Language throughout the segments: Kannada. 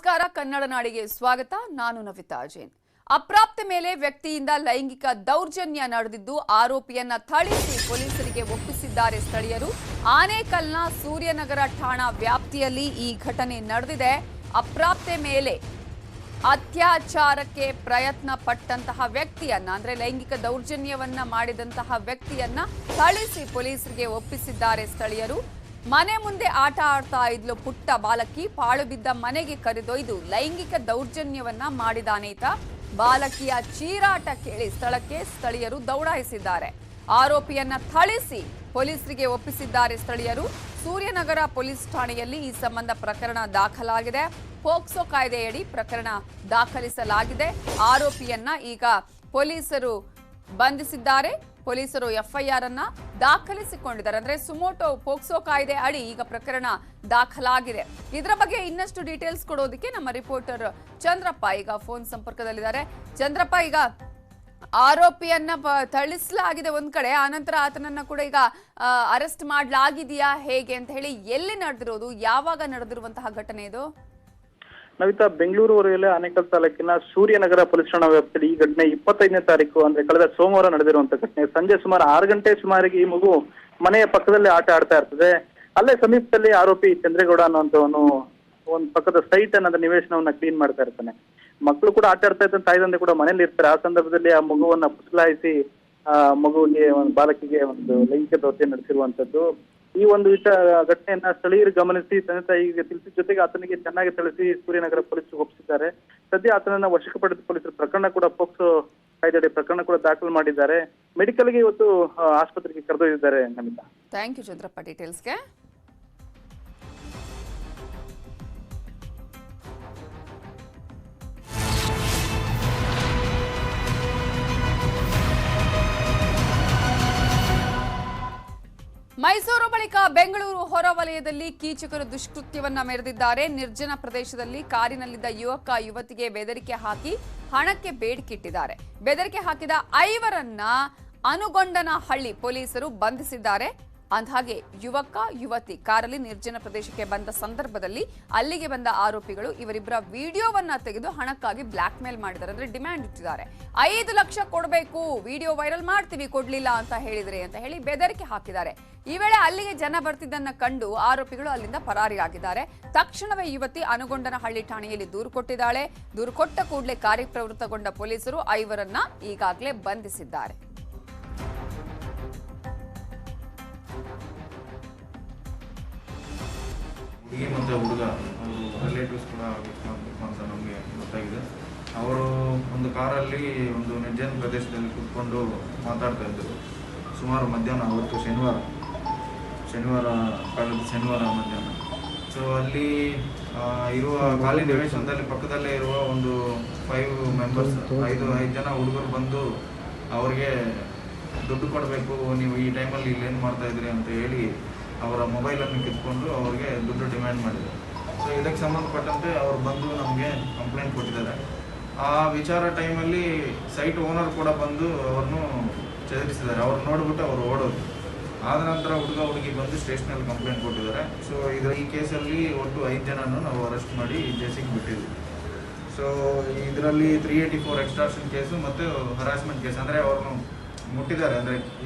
ನಮಸ್ಕಾರ ಕನ್ನಡ ನಾಡಿಗೆ ಸ್ವಾಗತ. ನಾನು ನವಿತಾ ಜೈನ್. ಅಪ್ರಾಪ್ತ ಮೇಲೆ ವ್ಯಕ್ತಿಯಿಂದ ಲೈಂಗಿಕ ದೌರ್ಜನ್ಯ ನಡೆದಿದ್ದು ಆರೋಪಿಯನ್ನ ಥಳಿಸಿ ಪೊಲೀಸರಿಗೆ ಒಪ್ಪಿಸಿದ್ದಾರೆ ಸ್ಥಳೀಯರು. ಆನೇಕಲ್ನ ಸೂರ್ಯನಗರ ಠಾಣಾ ವ್ಯಾಪ್ತಿಯಲ್ಲಿ ಈ ಘಟನೆ ನಡೆದಿದೆ. ಅಪ್ರಾಪ್ತೆ ಮೇಲೆ ಅತ್ಯಾಚಾರಕ್ಕೆ ಪ್ರಯತ್ನ ಪಟ್ಟಂತಹ ವ್ಯಕ್ತಿಯನ್ನ ಅಂದ್ರೆ ಲೈಂಗಿಕ ದೌರ್ಜನ್ಯವನ್ನ ಮಾಡಿದಂತಹ ವ್ಯಕ್ತಿಯನ್ನ ಥಳಿಸಿ ಪೊಲೀಸರಿಗೆ ಒಪ್ಪಿಸಿದ್ದಾರೆ ಸ್ಥಳೀಯರು. ಮನೆ ಮುಂದೆ ಆಟ ಆಡ್ತಾ ಇದ್ಲು ಪುಟ್ಟ ಬಾಲಕಿ. ಪಾಳು ಬಿದ್ದ ಮನೆಗೆ ಕರೆದೊಯ್ದು ಲೈಂಗಿಕ ದೌರ್ಜನ್ಯವನ್ನ ಮಾಡಿದಾನೇತ. ಬಾಲಕಿಯ ಚೀರಾಟ ಕೇಳಿ ಸ್ಥಳಕ್ಕೆ ಸ್ಥಳೀಯರು ದೌಡಾಯಿಸಿದ್ದಾರೆ. ಆರೋಪಿಯನ್ನ ಥಳಿಸಿ ಪೊಲೀಸರಿಗೆ ಒಪ್ಪಿಸಿದ್ದಾರೆ ಸ್ಥಳೀಯರು. ಸೂರ್ಯನಗರ ಪೊಲೀಸ್ ಠಾಣೆಯಲ್ಲಿ ಈ ಸಂಬಂಧ ಪ್ರಕರಣ ದಾಖಲಾಗಿದೆ. ಪೋಕ್ಸೋ ಕಾಯ್ದೆಯಡಿ ಪ್ರಕರಣ ದಾಖಲಿಸಲಾಗಿದೆ. ಆರೋಪಿಯನ್ನ ಈಗ ಪೊಲೀಸರು ಬಂಧಿಸಿದ್ದಾರೆ. ಪೊಲೀಸರು ಎಫ್ಐಆರ್ ಅನ್ನ ದಾಖಲಿಸಿಕೊಂಡಿದ್ದಾರೆ. ಅಂದ್ರೆ ಸುಮೋಟೋ ಪೋಕ್ಸೋ ಕಾಯ್ದೆ ಅಡಿ ಈಗ ಪ್ರಕರಣ ದಾಖಲಾಗಿದೆ. ಇದರ ಬಗ್ಗೆ ಇನ್ನಷ್ಟು ಡೀಟೇಲ್ಸ್ ಕೊಡೋದಕ್ಕೆ ನಮ್ಮ ರಿಪೋರ್ಟರ್ ಚಂದ್ರಪ್ಪ ಈಗ ಫೋನ್ ಸಂಪರ್ಕದಲ್ಲಿದ್ದಾರೆ. ಚಂದ್ರಪ್ಪ, ಈಗ ಆರೋಪಿಯನ್ನ ಥಳಿಸಲಾಗಿದೆ ಒಂದ್ ಕಡೆ, ಆನಂತರ ಆತನನ್ನ ಕೂಡ ಈಗ ಅರೆಸ್ಟ್ ಮಾಡಲಾಗಿದೆಯಾ ಹೇಗೆ ಅಂತ ಹೇಳಿ, ಎಲ್ಲಿ ನಡೆದಿರೋದು, ಯಾವಾಗ ನಡೆದಿರುವಂತಹ ಘಟನೆ ಇದು? ನವಿತಾ, ಬೆಂಗಳೂರು ವರೆಯಲ್ಲಿ ಆನೇಕಲ್ ತಾಲೂಕಿನ ಸೂರ್ಯನಗರ ಪೊಲೀಸ್ ಠಾಣಾ ವ್ಯಾಪ್ತಿಯಲ್ಲಿ ಈ ಘಟನೆ 25ನೇ ತಾರೀಕು ಅಂದ್ರೆ ಕಳೆದ ಸೋಮವಾರ ನಡೆದಿರುವಂತಹ ಘಟನೆ. ಸಂಜೆ ಸುಮಾರು 6 ಗಂಟೆ ಸುಮಾರಿಗೆ ಈ ಮಗು ಮನೆಯ ಪಕ್ಕದಲ್ಲಿ ಆಟ ಆಡ್ತಾ ಇರ್ತದೆ. ಅಲ್ಲೇ ಸಮೀಪದಲ್ಲಿ ಆರೋಪಿ ಚಂದ್ರೇಗೌಡ ಅನ್ನುವಂಥವನು ಒಂದು ಪಕ್ಕದ ಸೈಟ್ ಅನ್ನೋದ ನಿವೇಶನವನ್ನ ಕ್ಲೀನ್ ಮಾಡ್ತಾ ಇರ್ತಾನೆ. ಮಕ್ಕಳು ಕೂಡ ಆಟ ಆಡ್ತಾ ಇದ್ದಂತ ತಾಯಿ ತಂದೆ ಕೂಡ ಮನೇಲಿ ಇರ್ತಾರೆ. ಆ ಸಂದರ್ಭದಲ್ಲಿ ಆ ಮಗುವನ್ನ ಪುಸಲಾಯಿಸಿ ಆ ಮಗುವಿಗೆ ಒಂದು ಬಾಲಕಿಗೆ ಒಂದು ಲೈಂಗಿಕ ದೌರ್ಜನ್ಯ ನಡೆಸಿರುವಂತದ್ದು. ಈ ಒಂದು ಘಟನೆಯನ್ನ ಸ್ಥಳೀಯರು ಗಮನಿಸಿ ತಂದೆ ತಾಯಿಗೆ ತಿಳಿಸಿದ ಜೊತೆಗೆ ಆತನಿಗೆ ಚೆನ್ನಾಗಿ ತಿಳಿಸಿ ಸೂರ್ಯನಗರ ಪೊಲೀಸರು ಒಪ್ಪಿಸಿದ್ದಾರೆ. ಸದ್ಯ ಆತನನ್ನ ವಶಕ್ಕೆ ಪಡೆದ ಪೊಲೀಸರು ಪ್ರಕರಣ ಕೂಡ ಪೋಕ್ಸೋ ಕಾಯ್ದೆಯಡಿ ಪ್ರಕರಣ ಕೂಡ ದಾಖಲು ಮಾಡಿದ್ದಾರೆ. ಮೆಡಿಕಲ್ಗೆ ಇವತ್ತು ಆಸ್ಪತ್ರೆಗೆ ಕರೆದೊಯ್ದಿದ್ದಾರೆ. ನಮಿತಾ, ಥ್ಯಾಂಕ್ ಯು ಚಂದ್ರಪ್ಪ ಡೀಟೇಲ್ಸ್ಗೆ. ಮೈಸೂರು ಬಳಿಕ ಬೆಂಗಳೂರು ಹೊರವಲಯದಲ್ಲಿ ಕೀಚಕರು ದುಷ್ಕೃತ್ಯವನ್ನ ಮೆರೆದಿದ್ದಾರೆ. ನಿರ್ಜನ ಪ್ರದೇಶದಲ್ಲಿ ಕಾರಿನಲ್ಲಿದ್ದ ಯುವಕ ಯುವತಿಗೆ ಬೆದರಿಕೆ ಹಾಕಿ ಹಣಕ್ಕೆ ಬೇಡಿಕಿಟ್ಟಿದ್ದಾರೆ. ಬೆದರಿಕೆ ಹಾಕಿದ 5ರನ್ನ ಅನುಗೊಂಡನಹಳ್ಳಿ ಪೊಲೀಸರು ಬಂಧಿಸಿದ್ದಾರೆ. ಅಂದಹಾಗೆ ಯುವಕ ಯುವತಿ ಕಾರಲ್ಲಿ ನಿರ್ಜನ ಪ್ರದೇಶಕ್ಕೆ ಬಂದ ಸಂದರ್ಭದಲ್ಲಿ ಅಲ್ಲಿಗೆ ಬಂದ ಆರೋಪಿಗಳು ಇವರಿಬ್ಬರ ವಿಡಿಯೋವನ್ನ ತೆಗೆದು ಹಣಕ್ಕಾಗಿ ಬ್ಲಾಕ್ ಮೇಲ್ ಮಾಡಿದ್ದಾರೆ. ಅಂದ್ರೆ ಡಿಮ್ಯಾಂಡ್ ಇಟ್ಟಿದ್ದಾರೆ. 5 ಲಕ್ಷ ಕೊಡಬೇಕು, ವಿಡಿಯೋ ವೈರಲ್ ಮಾಡ್ತೀವಿ ಕೊಡ್ಲಿಲ್ಲ ಅಂತ ಹೇಳಿದ್ರೆ ಅಂತ ಹೇಳಿ ಬೆದರಿಕೆ ಹಾಕಿದ್ದಾರೆ. ಈ ವೇಳೆ ಅಲ್ಲಿಗೆ ಜನ ಬರ್ತಿದ್ದನ್ನ ಕಂಡು ಆರೋಪಿಗಳು ಅಲ್ಲಿಂದ ಪರಾರಿಯಾಗಿದ್ದಾರೆ. ತಕ್ಷಣವೇ ಯುವತಿ ಅನುಗೊಂಡನಹಳ್ಳಿ ಠಾಣೆಯಲ್ಲಿ ದೂರು ಕೊಟ್ಟಿದ್ದಾಳೆ. ದೂರು ಕೊಟ್ಟ ಕೂಡಲೇ ಕಾರ್ಯಪ್ರವೃತ್ತಗೊಂಡ ಪೊಲೀಸರು 5ರನ್ನ ಈಗಾಗಲೇ ಬಂಧಿಸಿದ್ದಾರೆ. ಹುಡುಗಿ ಮತ್ತು ಹುಡುಗ ಅವರು ರಿಲೇಟಿವ್ಸ್ ಕೂಡ ಆಗಬೇಕು ಅಂತ ನಮಗೆ ಗೊತ್ತಾಗಿದೆ. ಅವರು ಒಂದು ಕಾರಲ್ಲಿ ಒಂದು ನಿರ್ಜನ ಪ್ರದೇಶದಲ್ಲಿ ಕೂತ್ಕೊಂಡು ಮಾತಾಡ್ತಾ ಇದ್ದರು. ಸುಮಾರು ಮಧ್ಯಾಹ್ನ, ಅವತ್ತು ಶನಿವಾರ ಮಧ್ಯಾಹ್ನ. ಸೊ ಅಲ್ಲಿ ಇರುವ ಖಾಲಿ ನಿವೇಶನದಲ್ಲಿ ಪಕ್ಕದಲ್ಲೇ ಇರುವ ಒಂದು 5 ಮೆಂಬರ್ಸ್, 5 ಜನ ಹುಡುಗರು ಬಂದು ಅವ್ರಿಗೆ ದುಡ್ಡು ಕೊಡಬೇಕು, ನೀವು ಈ ಟೈಮಲ್ಲಿ ಇಲ್ಲೇನು ಮಾಡ್ತಾ ಇದ್ರಿ ಅಂತ ಹೇಳಿ ಅವರ ಮೊಬೈಲನ್ನು ಕಿತ್ಕೊಂಡು ಅವ್ರಿಗೆ ದುಡ್ಡು ಡಿಮ್ಯಾಂಡ್ ಮಾಡಿದರು. ಸೊ ಇದಕ್ಕೆ ಸಂಬಂಧಪಟ್ಟಂತೆ ಅವ್ರು ಬಂದು ನಮಗೆ ಕಂಪ್ಲೇಂಟ್ ಕೊಟ್ಟಿದ್ದಾರೆ. ಆ ವಿಚಾರ ಟೈಮಲ್ಲಿ ಸೈಟ್ ಓನರ್ ಕೂಡ ಬಂದು ಅವ್ರನ್ನು ಚದುರಿಸಿದ್ದಾರೆ. ಅವ್ರು ನೋಡಿಬಿಟ್ಟು ಅವರು ಓಡೋದು. ಆದ ನಂತರ ಹುಡುಗಿ ಬಂದು ಸ್ಟೇಷನಲ್ಲಿ ಕಂಪ್ಲೇಂಟ್ ಕೊಟ್ಟಿದ್ದಾರೆ. ಸೊ ಈ ಕೇಸಲ್ಲಿ ಒಟ್ಟು 5 ಜನನ್ನು ನಾವು ಅರೆಸ್ಟ್ ಮಾಡಿ ಜೇಸಿಗೆ ಬಿಟ್ಟಿದ್ವಿ. ಸೊ ಇದರಲ್ಲಿ 384 ಎಕ್ಸ್ಟಾರ್ಷನ್ ಕೇಸು ಮತ್ತು ಹರಾಸ್ಮೆಂಟ್ ಕೇಸ್, ಅಂದರೆ ಅವ್ರನ್ನು ಮುಟ್ಟಿದ್ದಾರೆ, ಅಂದರೆ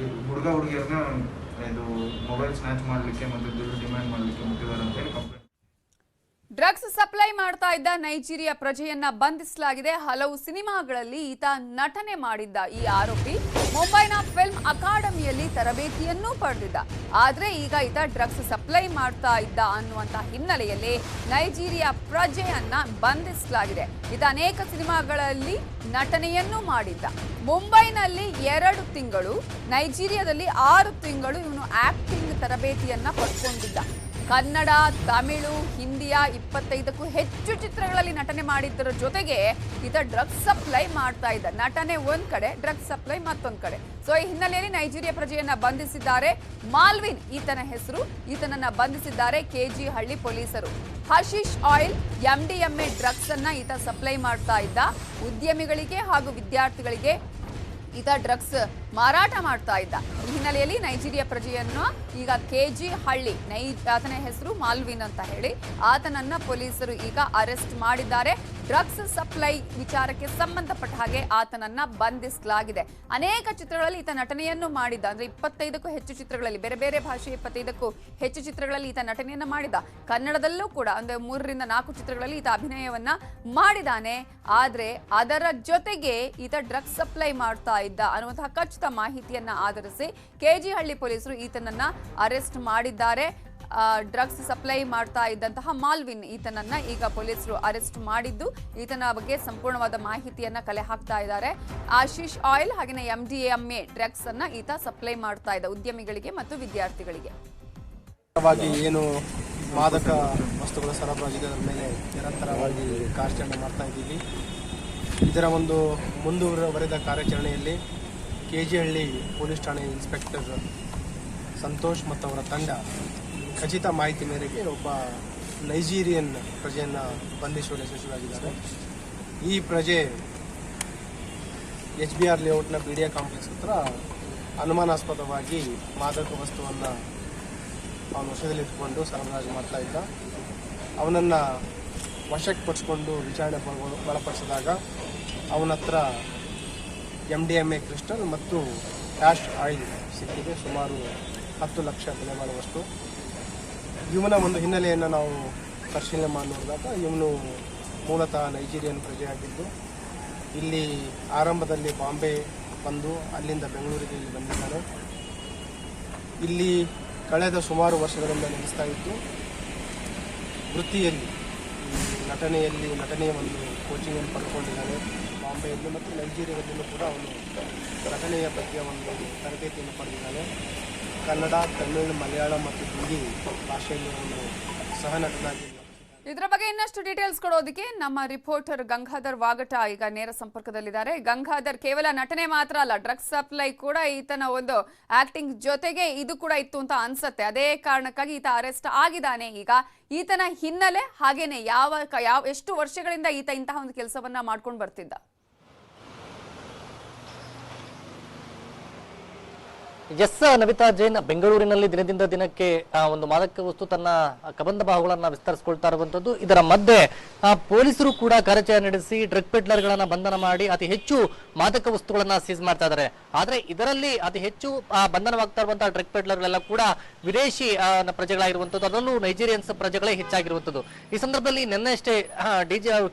ಹುಡುಗಿಯರನ್ನ ಇದು ಮೊಬೈಲ್ ಸ್ನ್ಯಾಚ್ ಮಾಡಲಿಕ್ಕೆ ಮತ್ತು ದುಡ್ಡು ಡಿಮ್ಯಾಂಡ್ ಮಾಡಲಿಕ್ಕೆ ಮುಟ್ಟಿದ್ದಾರೆ ಅಂತ ಹೇಳಿ ಕಂಪ್ಲೇಂಟ್. ಡ್ರಗ್ಸ್ ಸಪ್ಲೈ ಮಾಡ್ತಾ ಇದ್ದ ನೈಜೀರಿಯಾ ಪ್ರಜೆಯನ್ನ ಬಂಧಿಸಲಾಗಿದೆ. ಹಲವು ಸಿನಿಮಾಗಳಲ್ಲಿ ಈತ ನಟನೆ ಮಾಡಿದ್ದ ಈ ಆರೋಪಿ ಮುಂಬೈನ ಫಿಲ್ಮ್ ಅಕಾಡೆಮಿಯಲ್ಲಿ ತರಬೇತಿಯನ್ನೂ ಪಡೆದಿದ್ದ. ಆದ್ರೆ ಈಗ ಈತ ಡ್ರಗ್ಸ್ ಸಪ್ಲೈ ಮಾಡ್ತಾ ಇದ್ದ ಅನ್ನುವಂತ ಹಿನ್ನೆಲೆಯಲ್ಲಿ ನೈಜೀರಿಯಾ ಪ್ರಜೆಯನ್ನ ಬಂಧಿಸಲಾಗಿದೆ. ಈತ ಅನೇಕ ಸಿನಿಮಾಗಳಲ್ಲಿ ನಟನೆಯನ್ನೂ ಮಾಡಿದ್ದ. ಮುಂಬೈನಲ್ಲಿ 2 ತಿಂಗಳು, ನೈಜೀರಿಯಾದಲ್ಲಿ 6 ತಿಂಗಳು ಇವನು ಆಕ್ಟಿಂಗ್ ತರಬೇತಿಯನ್ನ ಪಡ್ಕೊಂಡಿದ್ದ. ಕನ್ನಡ, ತಮಿಳು, ಹಿಂದಿಯ 25ಕ್ಕೂ ಹೆಚ್ಚು ಚಿತ್ರಗಳಲ್ಲಿ ನಟನೆ ಮಾಡಿದ್ದರ ಜೊತೆಗೆ ಈತ ಡ್ರಗ್ಸ್ ಸಪ್ಲೈ ಮಾಡ್ತಾ ಇದ್ದ. ನಟನೆ ಒಂದ್ ಕಡೆ, ಡ್ರಗ್ಸ್ ಸಪ್ಲೈ ಮತ್ತೊಂದ್ ಕಡೆ. ಸೊ ಈ ಹಿನ್ನೆಲೆಯಲ್ಲಿ ನೈಜೀರಿಯಾ ಪ್ರಜೆಯನ್ನ ಬಂಧಿಸಿದ್ದಾರೆ. ಮಾಲ್ವಿನ್ ಈತನ ಹೆಸರು. ಈತನನ್ನ ಬಂಧಿಸಿದ್ದಾರೆ ಕೆಜಿ ಹಳ್ಳಿ ಪೊಲೀಸರು. ಹಶೀಶ್ ಆಯಿಲ್, MDMA ಡ್ರಗ್ಸ್ ಅನ್ನ ಈತ ಸಪ್ಲೈ ಮಾಡ್ತಾ ಇದ್ದ. ಉದ್ಯಮಿಗಳಿಗೆ ಹಾಗೂ ವಿದ್ಯಾರ್ಥಿಗಳಿಗೆ ಈತ ಡ್ರಗ್ಸ್ ಮಾರಾಟ ಮಾಡ್ತಾ ಇದ್ದ. ಈ ಹಿನ್ನೆಲೆಯಲ್ಲಿ ನೈಜೀರಿಯಾ ಪ್ರಜೆಯನ್ನು ಈಗ ಕೆಜಿ ಹಳ್ಳಿ ಆತನ ಹೆಸರು ಮಾಲ್ವಿನ್ ಅಂತ ಹೇಳಿ ಆತನನ್ನ ಪೊಲೀಸರು ಈಗ ಅರೆಸ್ಟ್ ಮಾಡಿದ್ದಾರೆ. ಡ್ರಗ್ಸ್ ಸಪ್ಲೈ ವಿಚಾರಕ್ಕೆ ಸಂಬಂಧಪಟ್ಟ ಹಾಗೆ ಆತನನ್ನ ಬಂಧಿಸಲಾಗಿದೆ. ಅನೇಕ ಚಿತ್ರಗಳಲ್ಲಿ ಈತ ನಟನೆಯನ್ನು ಮಾಡಿದ್ದ, ಅಂದ್ರೆ 25ಕ್ಕೂ ಹೆಚ್ಚು ಚಿತ್ರಗಳಲ್ಲಿ, ಬೇರೆ ಬೇರೆ ಭಾಷೆಯ 25ಕ್ಕೂ ಹೆಚ್ಚು ಚಿತ್ರಗಳಲ್ಲಿ ಈತ ನಟನೆಯನ್ನ ಮಾಡಿದ. ಕನ್ನಡದಲ್ಲೂ ಕೂಡ ಅಂದ್ರೆ 3 ರಿಂದ 4 ಚಿತ್ರಗಳಲ್ಲಿ ಈತ ಅಭಿನಯವನ್ನ ಮಾಡಿದಾನೆ. ಆದ್ರೆ ಅದರ ಜೊತೆಗೆ ಈತ ಡ್ರಗ್ಸ್ ಸಪ್ಲೈ ಮಾಡ್ತಾ ಇದ್ದ ಅನ್ನುವಂತಹ ಖಚಿತ ಮಾಹಿತಿಯನ್ನ ಆಧರಿಸಿ ಕೆಜಿ ಹಳ್ಳಿ ಪೊಲೀಸರು ಈತನನ್ನ ಅರೆಸ್ಟ್ ಮಾಡಿದ್ದಾರೆ. ಡ್ರಗ್ಸ್ ಸಪ್ಲೈ ಮಾಡ್ತಾ ಇದ್ದಂತಹ ಮಾಲ್ವಿನ್ ಈತನನ್ನ ಈಗ ಪೊಲೀಸರು ಅರೆಸ್ಟ್ ಮಾಡಿದ್ದು, ಈತನ ಬಗ್ಗೆ ಸಂಪೂರ್ಣವಾದ ಮಾಹಿತಿಯನ್ನ ಕಲೆ ಹಾಕ್ತಾ ಇದ್ದಾರೆ. ಆಶೀಶ್ ಆಯಿಲ್ ಹಾಗೆಯೇ MDMA ಡ್ರಗ್ಸ್ ಅನ್ನ ಈತ ಸಪ್ಲೈ ಮಾಡ್ತಾ ಇದ್ದ ಉದ್ಯಮಿಗಳಿಗೆ ಮತ್ತು ವಿದ್ಯಾರ್ಥಿಗಳಿಗೆ. ಏನು ಮಾದಕ ವಸ್ತುಗಳ ಸರಬರಾಜಿನ ಮೇಲೆ ನಿರಂತರವಾಗಿ ಕಾರ್ಯಾಚರಣೆ ಮಾಡ್ತಾ ಇದ್ದೀವಿ. ಇದರ ಒಂದು ಮುಂದುವರೆದ ಕಾರ್ಯಾಚರಣೆಯಲ್ಲಿ ಕೆಜಿಹಳ್ಳಿ ಪೊಲೀಸ್ ಠಾಣೆ ಇನ್ಸ್ಪೆಕ್ಟರ್ ಸಂತೋಷ್ ಮತ್ತು ಅವರ ತಂಡ ಖಚಿತ ಮಾಹಿತಿ ಮೇರೆಗೆ ಒಬ್ಬ ನೈಜೀರಿಯನ್ ಪ್ರಜೆಯನ್ನು ಬಂಧಿಸುವಲ್ಲಿ ಯಶಸ್ವಿಯಾಗಿದ್ದಾರೆ. ಈ ಪ್ರಜೆ HBR ಲೇಔಟ್ನ BDA ಕಾಂಪ್ಲೆಕ್ಸ್ ಹತ್ರ ಅನುಮಾನಾಸ್ಪದವಾಗಿ ಮಾದಕ ವಸ್ತುವನ್ನು ಅವನ ವಶದಲ್ಲಿಟ್ಟುಕೊಂಡು ಸರಬರಾಜು ಮಾಡ್ತಾ ಇದ್ದ. ಅವನನ್ನು ವಶಕ್ಕೆ ಪಡಿಸ್ಕೊಂಡು ವಿಚಾರಣೆ ಒಳಪಡಿಸಿದಾಗ ಅವನ ಹತ್ರ MDMA ಕ್ರಿಸ್ಟಲ್ ಮತ್ತು ಆ್ಯಶ್ ಆಯಿಲ್ ಸಿಕ್ಕಿದೆ. ಸುಮಾರು 10 ಲಕ್ಷ ಬೆಲೆ ಬಾಳುವಷ್ಟು. ಇವನ ಒಂದು ಹಿನ್ನೆಲೆಯನ್ನು ನಾವು ಪರಿಶೀಲನೆ ಮಾಡಿ ನೋಡಿದಾಗ ಇವನು ಮೂಲತಃ ನೈಜೀರಿಯನ್ ಪ್ರಜೆಯಾಗಿದ್ದು ಇಲ್ಲಿ ಆರಂಭದಲ್ಲಿ ಬಾಂಬೆ ಬಂದು ಅಲ್ಲಿಂದ ಬೆಂಗಳೂರಿಗೆ ಇಲ್ಲಿ ಬಂದಿದ್ದಾನೆ. ಇಲ್ಲಿ ಕಳೆದ ಸುಮಾರು ವರ್ಷಗಳಿಂದ ನೆಲೆಸ್ತಾ ಇದ್ದು ವೃತ್ತಿಯಲ್ಲಿ ನಟನೆಯ ಒಂದು ಕೋಚಿಂಗನ್ನು ಪಡ್ಕೊಂಡಿದ್ದಾನೆ. ಬಾಂಬೆಯಲ್ಲಿ ಮತ್ತು ನೈಜೀರಿಯಾದಲ್ಲೂ ಕೂಡ ಅವನು ನಟನೆಯ ಬಗ್ಗೆ ಒಂದು ತರಬೇತಿಯನ್ನು ಪಡೆದಿದ್ದಾನೆ. ಕನ್ನಡ, ತಮಿಳು, ಮಲಯಾಳ ಮತ್ತು ಹಿಂದಿ ಭಾಷೆಯಲ್ಲಿ ಅವನು ಸಹ ನಟನಾಗಿ. ಇದರ ಬಗ್ಗೆ ಇನ್ನಷ್ಟು ಡೀಟೇಲ್ಸ್ ಕೊಡೋದಕ್ಕೆ ನಮ್ಮ ರಿಪೋರ್ಟರ್ ಗಂಗಾಧರ್ ವಾಗಟ ಈಗ ನೇರ ಸಂಪರ್ಕದಲ್ಲಿದ್ದಾರೆ. ಗಂಗಾಧರ್, ಕೇವಲ ನಟನೆ ಮಾತ್ರ ಅಲ್ಲ, ಡ್ರಗ್ಸ್ ಸಪ್ಲೈ ಕೂಡ ಈತನ ಒಂದು ಆಕ್ಟಿಂಗ್ ಜೊತೆಗೆ ಇದು ಕೂಡ ಇತ್ತು ಅಂತ ಅನ್ಸುತ್ತೆ. ಅದೇ ಕಾರಣಕ್ಕಾಗಿ ಈತ ಅರೆಸ್ಟ್ ಆಗಿದ್ದಾನೆ. ಈಗ ಈತನ ಹಿನ್ನೆಲೆ ಹಾಗೇನೆ ಎಷ್ಟು ವರ್ಷಗಳಿಂದ ಈತ ಇಂತಹ ಒಂದು ಕೆಲಸವನ್ನ ಮಾಡ್ಕೊಂಡು ಬರ್ತಿದ್ದ? ಎಸ್ ನವಿತಾ ಜೈನ್, ಬೆಂಗಳೂರಿನಲ್ಲಿ ದಿನದಿಂದ ದಿನಕ್ಕೆ ಒಂದು ಮಾದಕ ವಸ್ತು ತನ್ನ ಕಬಂಧ ಬಾಹುಗಳನ್ನ ವಿಸ್ತರಿಸಿಕೊಳ್ತಾ ಇರುವಂತದ್ದು. ಇದರ ಮಧ್ಯೆ ಪೊಲೀಸರು ಕೂಡ ಕಾರ್ಯಾಚರಣೆ ನಡೆಸಿ ಡ್ರಗ್ ಪೆಡ್ಲರ್ಗಳನ್ನ ಬಂಧನ ಮಾಡಿ ಅತಿ ಹೆಚ್ಚು ಮಾದಕ ವಸ್ತುಗಳನ್ನ ಸೀಸ್ ಮಾಡ್ತಾ ಇದ್ದಾರೆ. ಆದ್ರೆ ಇದರಲ್ಲಿ ಅತಿ ಹೆಚ್ಚು ಬಂಧನವಾಗ್ತಾ ಇರುವಂತಹ ಡ್ರಗ್ ಪೆಡ್ಲರ್ಗಳೆಲ್ಲ ಕೂಡ ವಿದೇಶಿ ಪ್ರಜೆಗಳಾಗಿರುವಂತದ್ದು, ಅದರಲ್ಲೂ ನೈಜೀರಿಯನ್ಸ್ ಪ್ರಜೆಗಳೇ ಹೆಚ್ಚಾಗಿರುವಂತದ್ದು. ಈ ಸಂದರ್ಭದಲ್ಲಿ ನಿನ್ನೆಷ್ಟೇ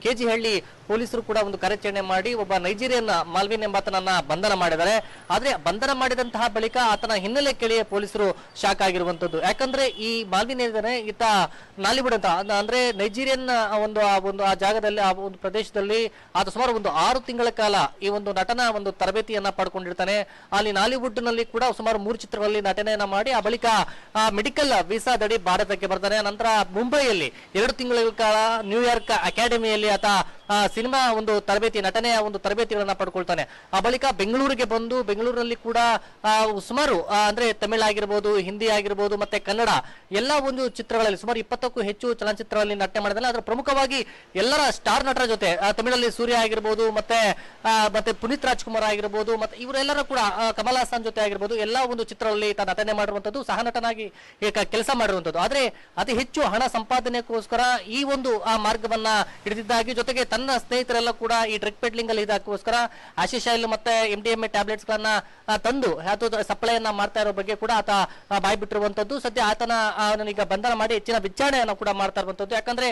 ಕೆಜಿ ಹಳ್ಳಿ ಪೊಲೀಸರು ಕೂಡ ಒಂದು ಕಾರ್ಯಾಚರಣೆ ಮಾಡಿ ಒಬ್ಬ ನೈಜೀರಿಯನ್ ಮಾಲ್ವಿನ್ ಎಂಬಾತನನ್ನ ಬಂಧನ ಮಾಡಿದ್ದಾರೆ. ಆದ್ರೆ ಬಂಧನ ಮಾಡಿದಂತಹ ಬಳಿಕ ಆತನ ಹಿನ್ನೆಲೆ ಕೇಳಿಯೇ ಪೊಲೀಸರು ಶಾಕ್ ಆಗಿರುವಂತದ್ದು. ಯಾಕಂದ್ರೆ ಈ ಮಾಲ್ವಿನ್ ಏನಿದ್ದಾನೆ ಈತ ನಾಲಿವುಡ್ ಅಂತ ಅಂದ್ರೆ ನೈಜೀರಿಯನ್ ಒಂದು ಆ ಜಾಗದಲ್ಲಿ ಆ ಒಂದು ಪ್ರದೇಶದಲ್ಲಿ ಆತ ಸುಮಾರು ಒಂದು 6 ತಿಂಗಳ ಕಾಲ ಈ ಒಂದು ನಟನ ಒಂದು ತರಬೇತಿಯನ್ನ ಪಡ್ಕೊಂಡಿರ್ತಾನೆ. ಅಲ್ಲಿ ನಾಲಿವುಡ್ ನಲ್ಲಿ ಕೂಡ ಸುಮಾರು 3 ಚಿತ್ರಗಳಲ್ಲಿ ನಟನೆಯನ್ನ ಮಾಡಿ ಆ ಬಳಿಕ ಮೆಡಿಕಲ್ ವೀಸಾದಡಿ ಭಾರತಕ್ಕೆ ಬರ್ತಾನೆ. ನಂತರ ಮುಂಬೈಯಲ್ಲಿ 2 ತಿಂಗಳ ಕಾಲ ನ್ಯೂಯಾರ್ಕ್ ಅಕಾಡೆಮಿಯಲ್ಲಿ ಆತ ಸಿನಿಮಾ ಒಂದು ನಟನೆಯ ಒಂದು ತರಬೇತಿಗಳನ್ನ ಪಡ್ಕೊಳ್ತಾನೆ. ಆ ಬಳಿಕ ಬೆಂಗಳೂರಿಗೆ ಬಂದು ಬೆಂಗಳೂರಿನಲ್ಲಿ ಕೂಡ ಸುಮಾರು ಅಂದ್ರೆ ತಮಿಳ್ ಆಗಿರ್ಬೋದು, ಹಿಂದಿ ಆಗಿರ್ಬೋದು, ಮತ್ತೆ ಕನ್ನಡ ಎಲ್ಲ ಒಂದು ಚಿತ್ರಗಳಲ್ಲಿ ಸುಮಾರು 20ಕ್ಕೂ ಹೆಚ್ಚು ಚಲನಚಿತ್ರಗಳಲ್ಲಿ ನಟನೆ ಮಾಡಿದಾನೆ. ಅದರ ಪ್ರಮುಖವಾಗಿ ಎಲ್ಲರ ಸ್ಟಾರ್ ನಟರ ಜೊತೆ ತಮಿಳಲ್ಲಿ ಸೂರ್ಯ ಆಗಿರ್ಬೋದು, ಮತ್ತೆ ಪುನೀತ್ ರಾಜ್ಕುಮಾರ್ ಆಗಿರ್ಬೋದು, ಮತ್ತೆ ಇವರೆಲ್ಲರೂ ಕೂಡ ಕಮಲ್ ಹಾಸನ್ ಜೊತೆ ಆಗಿರ್ಬೋದು, ಎಲ್ಲ ಒಂದು ಚಿತ್ರಗಳಲ್ಲಿ ನಟನೆ ಮಾಡಿರುವಂತದ್ದು, ಸಹ ನಟನಾಗಿ ಕೆಲಸ ಮಾಡಿರುವಂತದ್ದು. ಆದ್ರೆ ಅತಿ ಹೆಚ್ಚು ಹಣ ಸಂಪಾದನೆಗೋಸ್ಕರ ಈ ಒಂದು ಮಾರ್ಗವನ್ನ ಹಿಡಿದಿದ್ದಾಗಿ, ಜೊತೆಗೆ ತನ್ನ ಸ್ನೇಹಿತರೆಲ್ಲ ಕೂಡ ಈ ಡ್ರಗ್ ಪೆಡ್ಲಿಂಗ್ ಅಲ್ಲಿ ಇದಕ್ಕೋಸ್ಕರ ಆಶೀಶ್ ಆಯಿಲ್ ಮತ್ತೆ MDMA ಟ್ಯಾಬ್ಲೆಟ್ಸ್ ಗಳನ್ನ ತಂದು ಸಪ್ಲೈಯನ್ನ ಮಾಡ್ತಾ ಇರೋ ಬಗ್ಗೆ ಕೂಡ ಆತ ಬಾಯ್ ಬಿಟ್ಟಿರುವಂತದ್ದು. ಸದ್ಯ ಆತನೀಗ ಬಂಧನ ಮಾಡಿ ಹೆಚ್ಚಿನ ವಿಚಾರಣೆಯನ್ನು ಕೂಡ ಮಾಡ್ತಾ ಇರುವಂತದ್ದು. ಯಾಕಂದ್ರೆ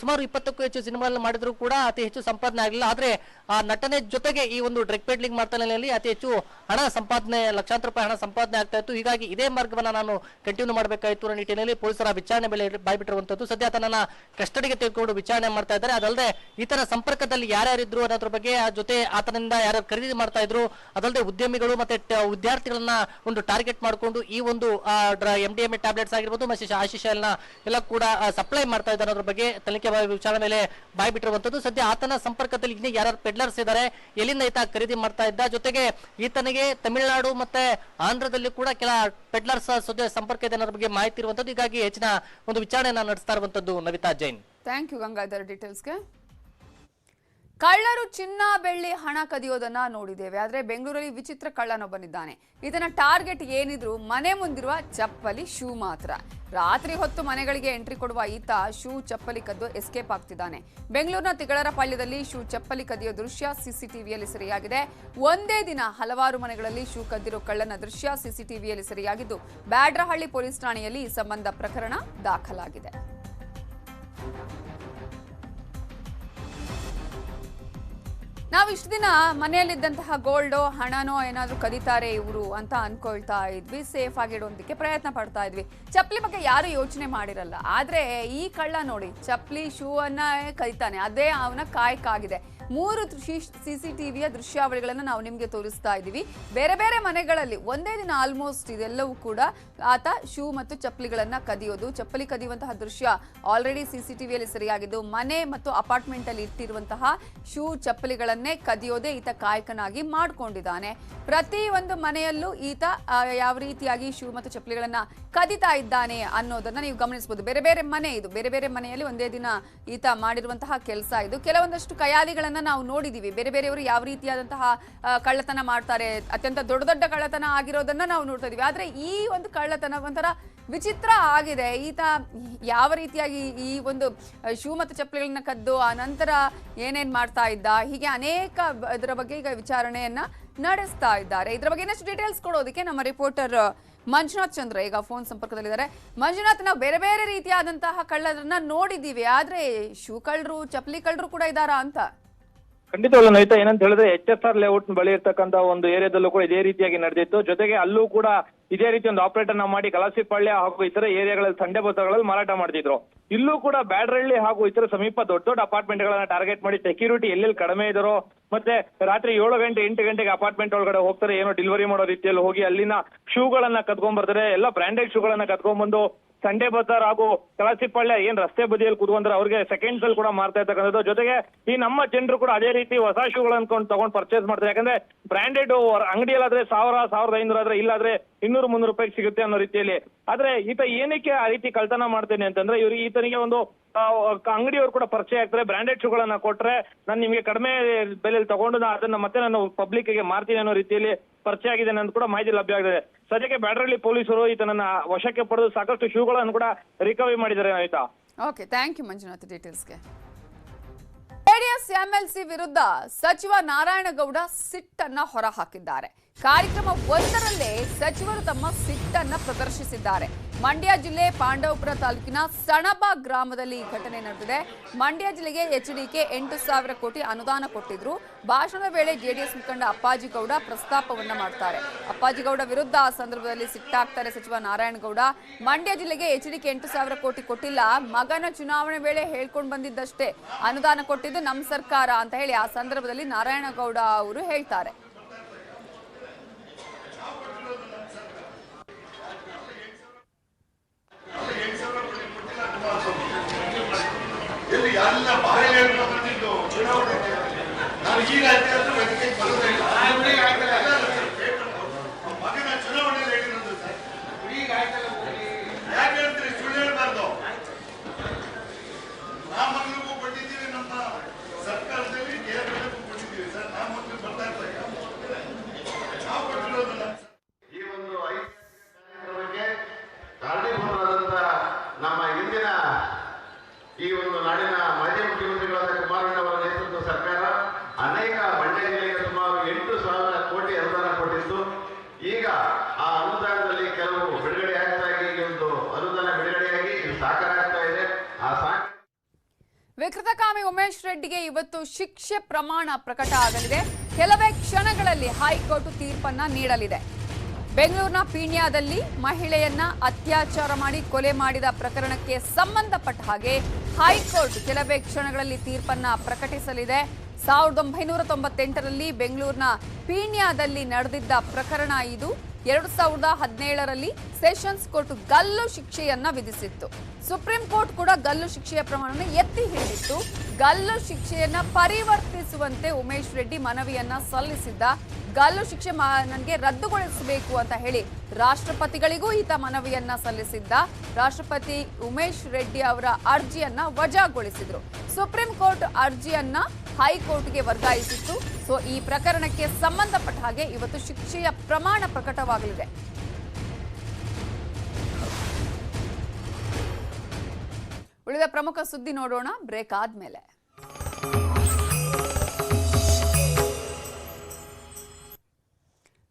ಸುಮಾರು 20ಕ್ಕೂ ಹೆಚ್ಚು ಸಿನಿಮಾಗಳಲ್ಲಿ ಮಾಡಿದ್ರು ಕೂಡ ಅತಿ ಹೆಚ್ಚು ಸಂಪಾದನೆ ಆಗಲಿಲ್ಲ. ಆದ್ರೆ ಆ ನಟನೆ ಜೊತೆಗೆ ಈ ಒಂದು ಡ್ರಗ್ ಪೆಡ್ಲಿಂಗ್ ಮಾಡ್ತಾನಲ್ಲಿ ಅತಿ ಹೆಚ್ಚು ಹಣ ಸಂಪಾದನೆ, ಲಕ್ಷಾಂತರ ರೂಪಾಯಿ ಹಣ ಸಂಪಾದನೆ ಆಗ್ತಾ ಇತ್ತು. ಹೀಗಾಗಿ ಇದೇ ಮಾರ್ಗವನ್ನ ನಾನು ಕಂಟಿನ್ಯೂ ಮಾಡಬೇಕಾಯಿತು ಅನ್ನೋ ನಿಟ್ಟಿನಲ್ಲಿ ಪೊಲೀಸರ ವಿಚಾರಣೆ ಮೇಲೆ ಬಾಯ್ ಬಿಟ್ಟಿರುವಂತದ್ದು. ಸದ್ಯ ಆತನನ್ನ ಕಸ್ಟಡಿಗೆ ತೆಗೆದುಕೊಂಡು ವಿಚಾರಣೆ ಮಾಡ್ತಾ ಇದ್ದಾರೆ. ಅದಲ್ಲದೆ ಈತನ ಸಂಪರ್ಕದಲ್ಲಿ ಯಾರ್ಯಾರಿದ್ರು ಅನ್ನೋದ್ರ ಬಗ್ಗೆ, ಆ ಜೊತೆ ಆತನಿಂದ ಯಾರ್ಯಾರು ಖರೀದಿ ಮಾಡ್ತಾ ಇದ್ರು, ಅದಲ್ಲದೆ ಉದ್ಯಮಿಗಳು ಮತ್ತೆ ವಿದ್ಯಾರ್ಥಿಗಳನ್ನ ಒಂದು ಟಾರ್ಗೆಟ್ ಮಾಡಿಕೊಂಡು ಈ ಒಂದು MDMA ಟ್ಯಾಬ್ಲೆಟ್ಸ್ ಆಗಿರ್ಬೋದು ಮತ್ತೆ ಆಶೀಶ್ ಆಯಿಲ್ನ ಎಲ್ಲ ಕೂಡ ಸಪ್ಲೈ ಮಾಡ್ತಾ ಇದ್ದಾರೆ ಅನ್ನೋದ್ರ ಬಗ್ಗೆ ತನಿಖೆ ವಿಚಾರಣೆ ಮೇಲೆ ಬಾಯ್ ಬಿಟ್ಟಿರುವಂತದ್ದು. ಸದ್ಯ ಆತನ ಸಂಪರ್ಕದಲ್ಲಿ ಈಗ ಯಾರ್ಯಾರು ಪೆಡ್ಲರ್ಸ್ ಇದ್ದಾರೆ, ಎಲ್ಲಿಂದ ಈತ ಖರೀದಿ ಮಾಡ್ತಾ ಇದ್ದ, ಜೊತೆಗೆ ಈತನಿಗೆ ತಮಿಳುನಾಡು ಮತ್ತೆ ಆಂಧ್ರದಲ್ಲಿ ಕೂಡ ಕೆಲ ಪೆಡ್ಲರ್ಸ್ ಸಂಪರ್ಕ ಇದೆ ಅನ್ನೋದ್ರ ಬಗ್ಗೆ ಮಾಹಿತಿ ಇರುವಂತದ್ದು. ಹೀಗಾಗಿ ಹೆಚ್ಚಿನ ಒಂದು ವಿಚಾರಣೆಯನ್ನ ನಡೆಸ್ತಾ ಇರುವಂತದ್ದು. ನವಿತಾ ಜೈನ್, ಥ್ಯಾಂಕ್ ಯು ಗಂಗಾಧರ್ ಡೀಟೇಲ್ಸ್ಗೆ. ಕಳ್ಳರು ಚಿನ್ನ ಬೆಳ್ಳಿ ಹಣ ಕದಿಯೋದನ್ನ ನೋಡಿದ್ದೇವೆ. ಆದ್ರೆ ಬೆಂಗಳೂರಲ್ಲಿ ವಿಚಿತ್ರ ಕಳ್ಳನೊಬ್ಬನಿದ್ದಾನೆ. ಇದನ್ನ ಟಾರ್ಗೆಟ್ ಏನಿದ್ರು ಮನೆ ಮುಂದಿರುವ ಚಪ್ಪಲಿ, ಶೂ ಮಾತ್ರ. ರಾತ್ರಿ ಹೊತ್ತು ಮನೆಗಳಿಗೆ ಎಂಟ್ರಿ ಕೊಡುವ ಈತ ಶೂ, ಚಪ್ಪಲಿ ಕದ್ದು ಎಸ್ಕೇಪ್ ಆಗ್ತಿದ್ದಾನೆ. ಬೆಂಗಳೂರಿನ ತಿಗಳರಪಾಳ್ಯದಲ್ಲಿ ಶೂ, ಚಪ್ಪಲಿ ಕದಿಯೋ ದೃಶ್ಯ ಸಿಸಿಟಿವಿಯಲ್ಲಿ ಸೆರೆಯಾಗಿದೆ. ಒಂದೇ ದಿನ ಹಲವಾರು ಮನೆಗಳಲ್ಲಿ ಶೂ ಕದ್ದಿರೋ ಕಳ್ಳನ ದೃಶ್ಯ ಸಿಸಿಟಿವಿಯಲ್ಲಿ ಸೆರೆಯಾಗಿದ್ದು, ಬ್ಯಾಡ್ರಹಳ್ಳಿ ಪೊಲೀಸ್ ಠಾಣೆಯಲ್ಲಿ ಈ ಸಂಬಂಧ ಪ್ರಕರಣ ದಾಖಲಾಗಿದೆ. ನಾವು ಇಷ್ಟು ದಿನ ಮನೆಯಲ್ಲಿದ್ದಂತಹ ಗೋಲ್ಡೋ, ಹಣನೋ ಏನಾದರೂ ಕದೀತಾರೆ ಇವರು ಅಂತ ಅನ್ಕೊಳ್ತಾ ಇದ್ವಿ. ಸೇಫ್ ಆಗಿಡೋದಕ್ಕೆ ಪ್ರಯತ್ನ ಪಡ್ತಾ ಇದ್ವಿ. ಚಪ್ಪಲಿ ಬಗ್ಗೆ ಯಾರು ಯೋಚನೆ ಮಾಡಿರಲ್ಲ. ಆದ್ರೆ ಈ ಕಳ್ಳ ನೋಡಿ, ಚಪ್ಪಲಿ, ಶೂ ಅನ್ನ ಕದೀತಾನೆ. ಅದೇ ಅವನ ಕಾಯಕಾಗಿದೆ. 3 ಸಿಸಿಟಿವಿಯ ದೃಶ್ಯಾವಳಿಗಳನ್ನು ನಾವು ನಿಮಗೆ ತೋರಿಸ್ತಾ ಇದ್ದೀವಿ. ಬೇರೆ ಬೇರೆ ಮನೆಗಳಲ್ಲಿ ಒಂದೇ ದಿನ ಆಲ್ಮೋಸ್ಟ್ ಇದೆಲ್ಲವೂ ಕೂಡ ಆತ ಶೂ ಮತ್ತು ಚಪ್ಪಲಿಗಳನ್ನ ಕದಿಯೋದು, ಚಪ್ಪಲಿ ಕದಿಯುವಂತಹ ದೃಶ್ಯ ಆಲ್ರೆಡಿ ಸಿಸಿಟಿವಿಯಲ್ಲಿ ಸರಿಯಾಗಿದ್ದು, ಮನೆ ಮತ್ತು ಅಪಾರ್ಟ್ಮೆಂಟ್ ಅಲ್ಲಿ ಇಟ್ಟಿರುವಂತಹ ಶೂ, ಚಪ್ಪಲಿಗಳನ್ನೇ ಕದಿಯೋದೇ ಈತ ಕಾಯಕನಾಗಿ ಮಾಡ್ಕೊಂಡಿದ್ದಾನೆ. ಪ್ರತಿ ಒಂದು ಮನೆಯಲ್ಲೂ ಈತ ಯಾವ ರೀತಿಯಾಗಿ ಶೂ ಮತ್ತು ಚಪ್ಪಲಿಗಳನ್ನ ಕದಿತಾ ಇದ್ದಾನೆ ಅನ್ನೋದನ್ನ ನೀವು ಗಮನಿಸಬಹುದು. ಬೇರೆ ಬೇರೆ ಮನೆ ಇದು, ಬೇರೆ ಬೇರೆ ಮನೆಯಲ್ಲಿ ಒಂದೇ ದಿನ ಈತ ಮಾಡಿರುವಂತಹ ಕೆಲಸ ಇದು. ಕೆಲವೊಂದಷ್ಟು ಕಯಾಲಿಗಳನ್ನ ನಾವು ನೋಡಿದೀವಿ. ಬೇರೆ ಬೇರೆಯವರು ಯಾವ ರೀತಿಯಾದಂತಹ ಕಳ್ಳತನ ಮಾಡ್ತಾರೆ, ಅತ್ಯಂತ ದೊಡ್ಡ ದೊಡ್ಡ ಕಳ್ಳತನ ಆಗಿರೋದನ್ನ ನಾವು ನೋಡ್ತಾ ಇದೀವಿ. ಆದ್ರೆ ಈ ಒಂದು ಕಳ್ಳತನ ಒಂಥರ ವಿಚಿತ್ರ ಆಗಿದೆ. ಈತ ಯಾವ ರೀತಿಯಾಗಿ ಈ ಒಂದು ಶೂ ಮತ್ತು ಚಪ್ಪಲಿಗಳನ್ನ ಕದ್ದು ಆ ನಂತರ ಏನೇನ್ ಮಾಡ್ತಾ ಇದ್ದ, ಹೀಗೆ ಅನೇಕ ಇದರ ಬಗ್ಗೆ ಈಗ ವಿಚಾರಣೆಯನ್ನ ನಡೆಸ್ತಾ ಇದ್ದಾರೆ. ಇದರ ಬಗ್ಗೆ ಇನ್ನಷ್ಟು ಡೀಟೇಲ್ಸ್ ಕೊಡೋದಕ್ಕೆ ನಮ್ಮ ರಿಪೋರ್ಟರ್ ಮಂಜುನಾಥ್ ಚಂದ್ರ ಈಗ ಫೋನ್ ಸಂಪರ್ಕದಲ್ಲಿದ್ದಾರೆ. ಮಂಜುನಾಥ್, ನಾವು ಬೇರೆ ಬೇರೆ ರೀತಿಯಾದಂತಹ ಕಳ್ಳರನ್ನ ನೋಡಿದ್ದೀವಿ, ಆದ್ರೆ ಶೂ ಕಳ್ಳರು, ಚಪ್ಪಲಿ ಕಳ್ಳರು ಕೂಡ ಇದ್ದಾರಾ ಅಂತ? ಖಂಡಿತವಲ್ಲ ನೈತಾ, ಏನಂತ ಹೇಳಿದ್ರೆ HSR ಲೇಔಟ್ ಬಳಿ ಇರ್ತಕ್ಕಂಥ ಒಂದು ಏರಿಯಾದಲ್ಲೂ ಕೂಡ ಇದೇ ರೀತಿಯಾಗಿ ನಡೆದಿತ್ತು. ಜೊತೆಗೆ ಅಲ್ಲೂ ಕೂಡ ಇದೇ ರೀತಿ ಒಂದು ಆಪರೇಟರ್ ನ ಮಾಡಿ ಕಲಾಸಿಪಾಳ್ಯ ಹಾಗೂ ಇತರ ಏರಿಯಾಗಳಲ್ಲಿ ಸಂಡೆ ಬಸ್ಗಳಲ್ಲಿ ಮಾರಾಟ ಮಾಡ್ತಿದ್ರು. ಇಲ್ಲೂ ಕೂಡ ಬ್ಯಾಡ್ರಹಳ್ಳಿ ಹಾಗೂ ಇತರ ಸಮೀಪ ದೊಡ್ಡ ದೊಡ್ಡ ಅಪಾರ್ಟ್ಮೆಂಟ್ ಗಳನ್ನ ಟಾರ್ಗೆಟ್ ಮಾಡಿ ಸೆಕ್ಯೂರಿಟಿ ಎಲ್ಲೆಲ್ಲಿ ಕಡಿಮೆ ಇದಾರೋ, ಮತ್ತೆ ರಾತ್ರಿ 7 ಗಂಟೆ 8 ಗಂಟೆಗೆ ಅಪಾರ್ಟ್ಮೆಂಟ್ ಒಳಗಡೆ ಹೋಗ್ತಾರೆ, ಏನೋ ಡೆಲಿವರಿ ಮಾಡೋ ರೀತಿಯಲ್ಲಿ ಹೋಗಿ ಅಲ್ಲಿನ ಶೂಗಳನ್ನ ಕದ್ಕೊಂಡ್ ಬರ್ತಾರೆ. ಎಲ್ಲ ಬ್ರಾಂಡೆಡ್ ಶೂಗಳನ್ನ ಕದ್ಕೊಂಡ್ ಬಂದು ಸಂಡೆ ಬಜಾರ್ ಹಾಗೂ ಕಲಾಸಿಪಾಳ್ಯ ಏನ್ ರಸ್ತೆ ಬದಿಯಲ್ಲಿ ಕೂತ್ಕೊಂಡ್ರೆ ಅವ್ರಿಗೆ ಸೆಕೆಂಡ್ಸ್ ಅಲ್ಲಿ ಕೂಡ ಮಾರ್ತಾ ಇರ್ತಕ್ಕಂಥದ್ದು. ಜೊತೆಗೆ ಈ ನಮ್ಮ ಜನರು ಕೂಡ ಅದೇ ರೀತಿ ಹೊಸ ಶೂಗಳನ್ನ ತಗೊಂಡು ಪರ್ಚೇಸ್ ಮಾಡ್ತಾರೆ. ಯಾಕಂದ್ರೆ ಬ್ರಾಂಡೆಡ್ ಅಂಗಡಿಯಲ್ಲಾದ್ರೆ 1000, 1500 ಆದ್ರೆ ಇಲ್ಲಾದ್ರೆ 200-300 ರೂಪಾಯಿಗೆ ಸಿಗುತ್ತೆ ಅನ್ನೋ ರೀತಿಯಲ್ಲಿ. ಆದ್ರೆ ಈತ ಏನಕ್ಕೆ ಆ ರೀತಿ ಕಳ್ತನ ಮಾಡ್ತೇನೆ ಅಂತಂದ್ರೆ, ಈತನಿಗೆ ಒಂದು ಅಂಗಡಿಯವರು ಕೂಡ ಪರಿಚಯ ಆಗ್ತಾರೆ. ಬ್ರಾಂಡೆಡ್ ಶೂಗಳನ್ನ ಕೊಟ್ರೆ ನಾನು ನಿಮ್ಗೆ ಕಡಿಮೆ ಬೆಲೆಯಲ್ಲಿ ತಗೊಂಡು ಅದನ್ನ ಮತ್ತೆ ನಾನು ಪಬ್ಲಿಕ್ ಗೆ ಮಾರ್ತೀನಿ ಅನ್ನೋ ರೀತಿಯಲ್ಲಿ ಪರಿಚಯ ಆಗಿದೆ ಅಂತ ಕೂಡ ಮಾಹಿತಿ ಲಭ್ಯ ಆಗಿದೆ. ಸದ್ಯಕ್ಕೆ ಬ್ಯಾಡ್ರಹಳ್ಳಿ ಪೊಲೀಸರು ಈತನನ್ನ ವಶಕ್ಕೆ ಪಡೆದು ಸಾಕಷ್ಟು ಶೂಗಳನ್ನು ಕೂಡ ರಿಕವರಿ ಮಾಡಿದ್ದಾರೆ. ಆಯ್ತಾ, ಓಕೆ, ಥ್ಯಾಂಕ್ ಯು ಮಂಜುನಾಥ್ ಡೀಟೇಲ್ಸ್ಗೆ. ಜೆಡಿಎಸ್ ಎಂಎಲ್ಸಿ ವಿರುದ್ಧ ಸಚಿವ ನಾರಾಯಣಗೌಡ ಸಿಟ್ಟನ್ನ ಹೊರಹಾಕಿದ್ದಾರೆ. ಕಾರ್ಯಕ್ರಮ ಒಂದರಲ್ಲೇ ಸಚಿವರು ತಮ್ಮ ಸಿಟ್ಟನ್ನ ಪ್ರದರ್ಶಿಸಿದ್ದಾರೆ. ಮಂಡ್ಯ ಜಿಲ್ಲೆ ಪಾಂಡವಪುರ ತಾಲೂಕಿನ ಸಣಬ ಗ್ರಾಮದಲ್ಲಿ ಈ ಘಟನೆ ನಡೆದಿದೆ. ಮಂಡ್ಯ ಜಿಲ್ಲೆಗೆ ಎಚ್ಡಿಕೆ 8,000 ಕೋಟಿ ಅನುದಾನ ಕೊಟ್ಟಿದ್ರು. ಭಾಷಣದ ವೇಳೆ ಜೆಡಿಎಸ್ ಮುಖಂಡ ಅಪ್ಪಾಜಿಗೌಡ ಪ್ರಸ್ತಾಪವನ್ನ ಮಾಡ್ತಾರೆ. ಅಪ್ಪಾಜಿಗೌಡ ವಿರುದ್ಧ ಆ ಸಂದರ್ಭದಲ್ಲಿ ಸಿಟ್ಟಾಗ್ತಾರೆ ಸಚಿವ ನಾರಾಯಣಗೌಡ. ಮಂಡ್ಯ ಜಿಲ್ಲೆಗೆ ಎಚ್ಡಿಕೆ 8,000 ಕೋಟಿ ಕೊಟ್ಟಿಲ್ಲ, ಮಗನ ಚುನಾವಣೆ ವೇಳೆ ಹೇಳ್ಕೊಂಡು ಬಂದಿದ್ದಷ್ಟೇ, ಅನುದಾನ ಕೊಟ್ಟಿದ್ದು ನಮ್ಮ ಸರ್ಕಾರ ಅಂತ ಹೇಳಿ ಆ ಸಂದರ್ಭದಲ್ಲಿ ನಾರಾಯಣಗೌಡ ಅವರು ಹೇಳ್ತಾರೆ. ಈ ಒಂದು ನಾಡಿನ ಮಾಜಿ ಮುಖ್ಯಮಂತ್ರಿಗಳಾದ ಕುಮಾರಣ್ಣವರ ನೇತೃತ್ವದ ಸರ್ಕಾರ ಅನೇಕ ಮಂಡ್ಯ ಜಿಲ್ಲೆಗೆ ಸುಮಾರು 8,000 ಕೋಟಿ ಅನುದಾನ ಕೊಟ್ಟಿತ್ತು. ಈಗ ಆ ಅನುದಾನದಲ್ಲಿ ಕೆಲವು ಬಿಡುಗಡೆ ಆಗ್ತಾ ಇದೆ. ಈ ಒಂದು ಅನುದಾನ ಬಿಡುಗಡೆಯಾಗಿ ಇದು ಸಾಕಾರ ಆಗ್ತಾ ಇದೆ. ವಿಕೃತಕಾಮಿ ಉಮೇಶ್ ರೆಡ್ಡಿಗೆ ಇವತ್ತು ಶಿಕ್ಷೆ ಪ್ರಮಾಣ ಪ್ರಕಟ ಆಗಲಿದೆ. ಕೆಲವೇ ಕ್ಷಣಗಳಲ್ಲಿ ಹೈಕೋರ್ಟ್ ತೀರ್ಪನ್ನ ನೀಡಲಿದೆ. ಬೆಂಗಳೂರಿನ ಪೀಣ್ಯದಲ್ಲಿ ಮಹಿಳೆಯನ್ನ ಅತ್ಯಾಚಾರ ಮಾಡಿ ಕೊಲೆ ಮಾಡಿದ ಪ್ರಕರಣಕ್ಕೆ ಸಂಬಂಧಪಟ್ಟ ಹಾಗೆ ಹೈಕೋರ್ಟ್ ಕೆಲವೇ ಕ್ಷಣಗಳಲ್ಲಿ ತೀರ್ಪನ್ನ ಪ್ರಕಟಿಸಲಿದೆ. 1998ರಲ್ಲಿ ಬೆಂಗಳೂರಿನ ಪೀಣ್ಯದಲ್ಲಿ ನಡೆದಿದ್ದ ಪ್ರಕರಣ ಇದು. 2017ರಲ್ಲಿ ಸೆಷನ್ಸ್ ಕೋರ್ಟ್ ಗಲ್ಲು ಶಿಕ್ಷೆಯನ್ನ ವಿಧಿಸಿತ್ತು. ಸುಪ್ರೀಂ ಕೋರ್ಟ್ ಕೂಡ ಗಲ್ಲು ಶಿಕ್ಷೆಯ ಪ್ರಮಾಣವನ್ನು ಎತ್ತಿ ಹಿಡಿದಿತ್ತು. ಗಲ್ಲು ಶಿಕ್ಷೆಯನ್ನ ಪರಿವರ್ತಿಸುವಂತೆ ಉಮೇಶ್ ರೆಡ್ಡಿ ಮನವಿಯನ್ನ ಸಲ್ಲಿಸಿದ್ದ. ಗಲ್ಲು ಶಿಕ್ಷೆ ನನಗೆ ರದ್ದುಗೊಳಿಸಬೇಕು ಅಂತ ಹೇಳಿ ರಾಷ್ಟ್ರಪತಿಗಳಿಗೂ ಈತ ಮನವಿಯನ್ನ ಸಲ್ಲಿಸಿದ್ದ. ರಾಷ್ಟ್ರಪತಿ ಉಮೇಶ್ ರೆಡ್ಡಿ ಅವರ ಅರ್ಜಿಯನ್ನ ವಜಾಗೊಳಿಸಿದ್ರು. ಸುಪ್ರೀಂ ಕೋರ್ಟ್ ಅರ್ಜಿಯನ್ನ ಹೈಕೋರ್ಟ್ಗೆ ವರ್ಗಾಯಿಸಿತ್ತು. ಸೊ ಈ ಪ್ರಕರಣಕ್ಕೆ ಸಂಬಂಧಪಟ್ಟ ಹಾಗೆ ಇವತ್ತು ಶಿಕ್ಷೆಯ ಪ್ರಮಾಣ ಪ್ರಕಟವಾಗಲಿದೆ. ಉಳಿದ ಪ್ರಮುಖ ಸುದ್ದಿ ನೋಡೋಣ ಬ್ರೇಕ್ ಆದ್ಮೇಲೆ.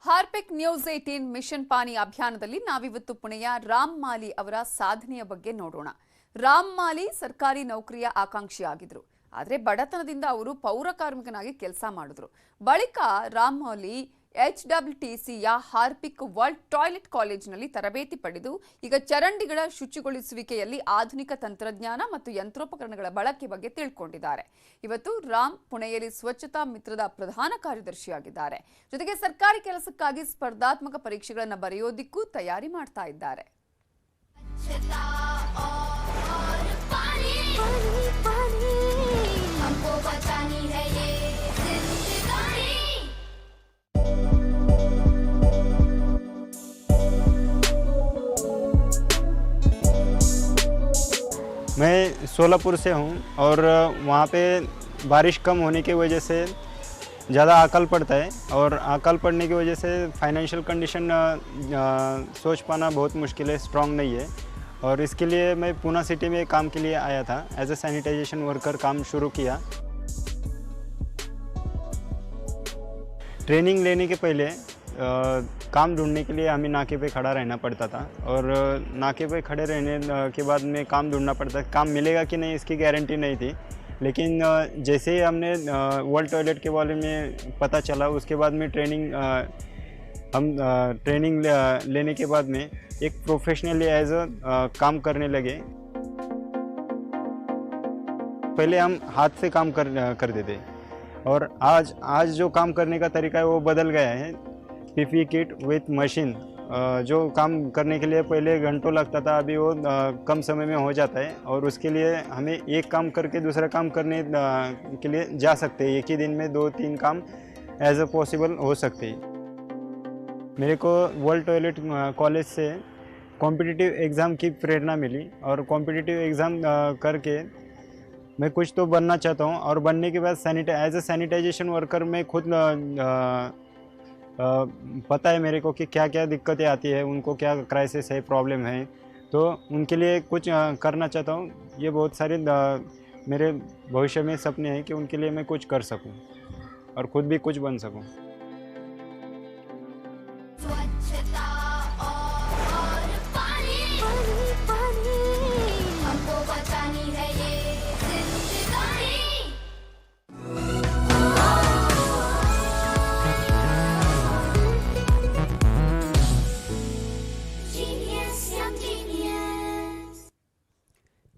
ಹಾರ್ಪಿಕ್ ನ್ಯೂಸ್ 18 ಮಿಷನ್ ಪಾನಿ ಅಭಿಯಾನದಲ್ಲಿ ನಾವಿವತ್ತು ಪುಣೆಯ ರಾಮ್ ಮಾಲಿ ಅವರ ಸಾಧನೆಯ ಬಗ್ಗೆ ನೋಡೋಣ. ರಾಮ್ ಮಾಲಿ ಸರ್ಕಾರಿ ನೌಕರಿಯ ಆಕಾಂಕ್ಷಿಯಾಗಿದ್ರು. ಆದರೆ ಬಡತನದಿಂದ ಅವರು ಪೌರ ಕಾರ್ಮಿಕನಾಗಿ ಕೆಲಸ ಮಾಡಿದ್ರು. ಬಳಿಕ ರಾಮ್ ಮಾಲಿ HWTCಯ ಹಾರ್ಪಿಕ್ ವರ್ಲ್ಡ್ ಟಾಯ್ಲೆಟ್ ಕಾಲೇಜಿನಲ್ಲಿ ತರಬೇತಿ ಪಡೆದು ಈಗ ಚರಂಡಿಗಳ ಶುಚಿಗೊಳಿಸುವಿಕೆಯಲ್ಲಿ ಆಧುನಿಕ ತಂತ್ರಜ್ಞಾನ ಮತ್ತು ಯಂತ್ರೋಪಕರಣಗಳ ಬಳಕೆ ಬಗ್ಗೆ ತಿಳ್ಕೊಂಡಿದ್ದಾರೆ. ಇವತ್ತು ರಾಮ್ ಪುಣೆಯಲ್ಲಿ ಸ್ವಚ್ಛತಾ ಮಿತ್ರದ ಪ್ರಧಾನ ಕಾರ್ಯದರ್ಶಿಯಾಗಿದ್ದಾರೆ. ಜೊತೆಗೆ ಸರ್ಕಾರಿ ಕೆಲಸಕ್ಕಾಗಿ ಸ್ಪರ್ಧಾತ್ಮಕ ಪರೀಕ್ಷೆಗಳನ್ನು ಬರೆಯೋದಿಕ್ಕೂ ತಯಾರಿ ಮಾಡ್ತಾ ಇದ್ದಾರೆ. मैं सोलापुर से हूँ और वहाँ पे बारिश कम होने की वजह से ज़्यादा अकाल पड़ता है और अकाल पड़ने की वजह से फाइनेंशियल कंडीशन सोच पाना बहुत मुश्किल है, स्ट्रॉन्ग नहीं है। और इसके लिए मैं पूना सिटी में काम के लिए आया था। एज ए सैनिटाइजेशन वर्कर काम शुरू किया। ट्रेनिंग लेने के पहले काम ढूंढने के लिए हमें नाके पे खड़ा रहना पड़ता था और नाके पे खड़े रहने के बाद में काम ढूंढना पड़ता, काम मिलेगा कि नहीं इसकी गारंटी नहीं थी। लेकिन जैसे ही हमने वर्ल्ड टॉयलेट के बारे में पता चला, उसके बाद में हम ट्रेनिंग लेने के बाद में एक प्रोफेशनली एज काम करने लगे। पहले हम हाथ से काम करते थे और आज जो काम करने का तरीका है वो बदल गया है। पीपी किट विथ मशीन, जो काम करने के लिए पहले घंटों लगता था, अभी वो कम समय में हो जाता है और उसके लिए हमें एक काम करके दूसरा काम करने के लिए जा सकते हैं। एक ही दिन में 2-3 काम एज अ पॉसिबल हो सकते हैं। मेरे को वर्ल्ड टॉयलेट कॉलेज से कॉम्पिटिटिव एग्ज़ाम की प्रेरणा मिली और कॉम्पिटिटिव एग्ज़ाम करके मैं कुछ तो बनना चाहता हूँ और बनने के बाद एज अ सैनिटाइजेशन वर्कर मैं खुद पता है मेरे को कि क्या क्या दिक्कतें आती है, उनको क्या क्राइसिस है, प्रॉब्लम है, तो उनके लिए कुछ करना चाहता हूँ। ये बहुत सारे मेरे भविष्य में सपने हैं कि उनके लिए मैं कुछ कर सकूँ और खुद भी कुछ बन सकूँ।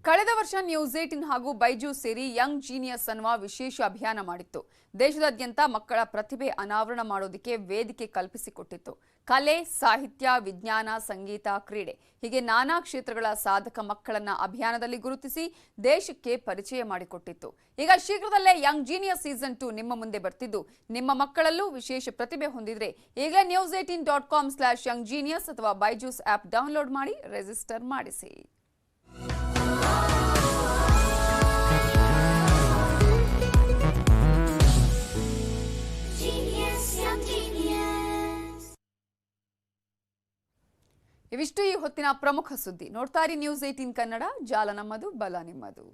ಕಳೆದ ವರ್ಷ ನ್ಯೂಸ್ 18 ಹಾಗೂ ಬೈಜೂಸ್ ಸೇರಿ ಯಂಗ್ ಜೀನಿಯಸ್ ಅನ್ನುವ ವಿಶೇಷ ಅಭಿಯಾನ ಮಾಡಿತ್ತು. ದೇಶದಾದ್ಯಂತ ಮಕ್ಕಳ ಪ್ರತಿಭೆ ಅನಾವರಣ ಮಾಡೋದಕ್ಕೆ ವೇದಿಕೆ ಕಲ್ಪಿಸಿಕೊಟ್ಟಿತ್ತು. ಕಲೆ, ಸಾಹಿತ್ಯ, ವಿಜ್ಞಾನ, ಸಂಗೀತ, ಕ್ರೀಡೆ ಹೀಗೆ ನಾನಾ ಕ್ಷೇತ್ರಗಳ ಸಾಧಕ ಮಕ್ಕಳನ್ನ ಅಭಿಯಾನದಲ್ಲಿ ಗುರುತಿಸಿ ದೇಶಕ್ಕೆ ಪರಿಚಯ ಮಾಡಿಕೊಟ್ಟಿತ್ತು. ಈಗ ಶೀಘ್ರದಲ್ಲೇ ಯಂಗ್ ಜೀನಿಯಸ್ ಸೀಸನ್ 2 ನಿಮ್ಮ ಮುಂದೆ ಬರ್ತಿದ್ದು, ನಿಮ್ಮ ಮಕ್ಕಳಲ್ಲೂ ವಿಶೇಷ ಪ್ರತಿಭೆ ಹೊಂದಿದ್ರೆ ಈಗಲೇ news18.com/younggenius ಅಥವಾ ಬೈಜೂಸ್ ಆಪ್ ಡೌನ್ಲೋಡ್ ಮಾಡಿ ರಿಜಿಸ್ಟರ್ ಮಾಡಿಸಿ. ಇವಿಷ್ಟು ಈ ಹೊತ್ತಿನ ಪ್ರಮುಖ ಸುದ್ದಿ. ನೋಡ್ತಾ ಇರಿ ನ್ಯೂಸ್ 18 ಕನ್ನಡ. ಜಾಲ ನಮ್ಮದು, ಬಲ ನಿಮ್ಮದು.